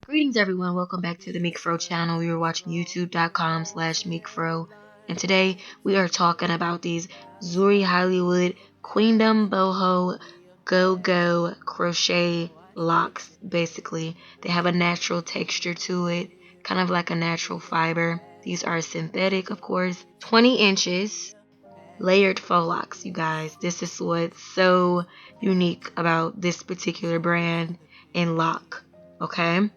Greetings everyone, welcome back to the MeekFro channel. We are watching youtube.com/MeekFro, and today we are talking about these Zury Hollywood Queendom Boho Gogo Crochet Locs. Basically, they have a natural texture to it, kind of like a natural fiber. These are synthetic, of course. 20 inches, layered faux locks, you guys. This is what's so unique about this particular brand and lock, okay?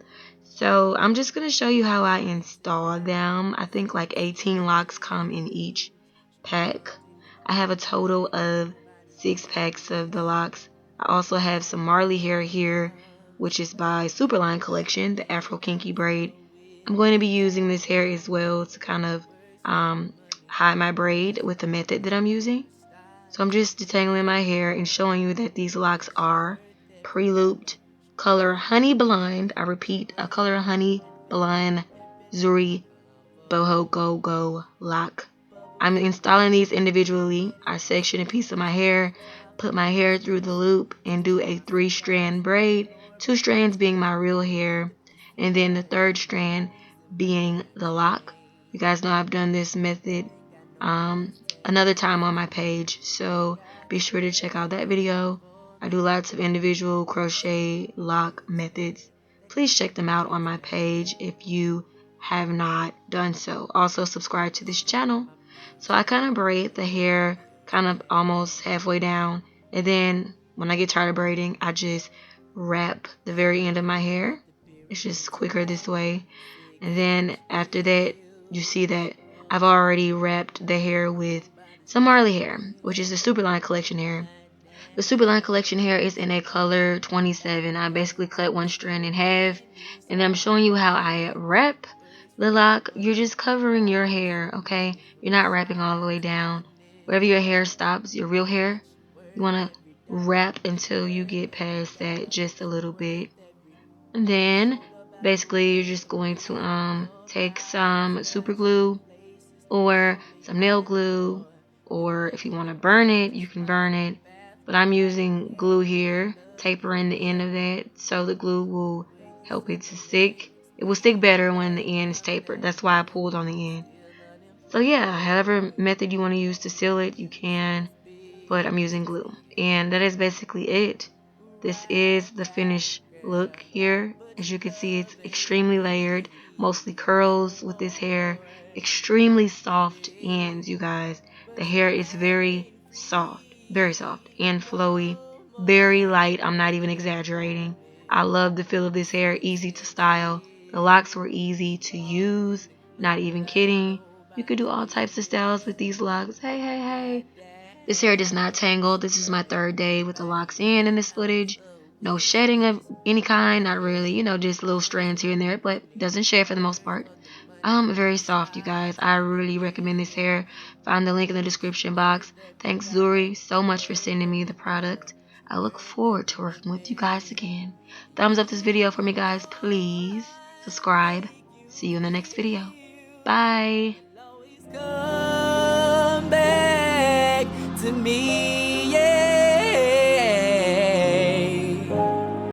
So I'm just going to show you how I install them. I think like 18 locks come in each pack. I have a total of 6 packs of the locks. I also have some Marley hair here, which is by Superline Collection, the Afro Kinky braid. I'm going to be using this hair as well to kind of hide my braid with the method that I'm using. So I'm just detangling my hair and showing you that these locks are pre-looped, color honey blonde. I repeat, a color honey blonde Zury Boho Gogo lock. I'm installing these individually. I section a piece of my hair, put my hair through the loop, and do a 3-strand braid, 2 strands being my real hair, and then the 3rd strand being the lock. You guys know I've done this method another time on my page, so be sure to check out that video. I do lots of individual crochet lock methods. Please check them out on my page if you have not done so. Also subscribe to this channel. So I kind of braid the hair kind of almost halfway down, and then when I get tired of braiding, I just wrap the very end of my hair. It's just quicker this way. And then after that, you see that I've already wrapped the hair with some Marley hair, which is the Superline Collection hair. The Superline Collection hair is in a color 27. I basically cut 1 strand in half, and I'm showing you how I wrap the lock. You're just covering your hair, okay? You're not wrapping all the way down. Wherever your hair stops, your real hair, you want to wrap until you get past that just a little bit. And then basically you're just going to take some super glue or some nail glue, or if you want to burn it, you can burn it. But I'm using glue here, tapering the end of that so the glue will help it to stick. It will stick better when the end is tapered. That's why I pulled on the end. So yeah, however method you want to use to seal it, you can, but I'm using glue. And that is basically it. This is the finished look here. As you can see, it's extremely layered, mostly curls with this hair, extremely soft ends, you guys. The hair is very soft and flowy, very light. I'm not even exaggerating. I love the feel of this hair, easy to style. The locks were easy to use, not even kidding. You could do all types of styles with these locks. Hey. This hair does not tangle. This is my 3rd day with the locks in this footage. No shedding of any kind, not really, just little strands here and there, but doesn't shed for the most part. Very soft, you guys. I really recommend this hair. Find the link in the description box. Thanks, Zury, so much for sending me the product. I look forward to working with you guys again. Thumbs up this video for me, guys, please. Subscribe. See you in the next video. Bye. Come back to me.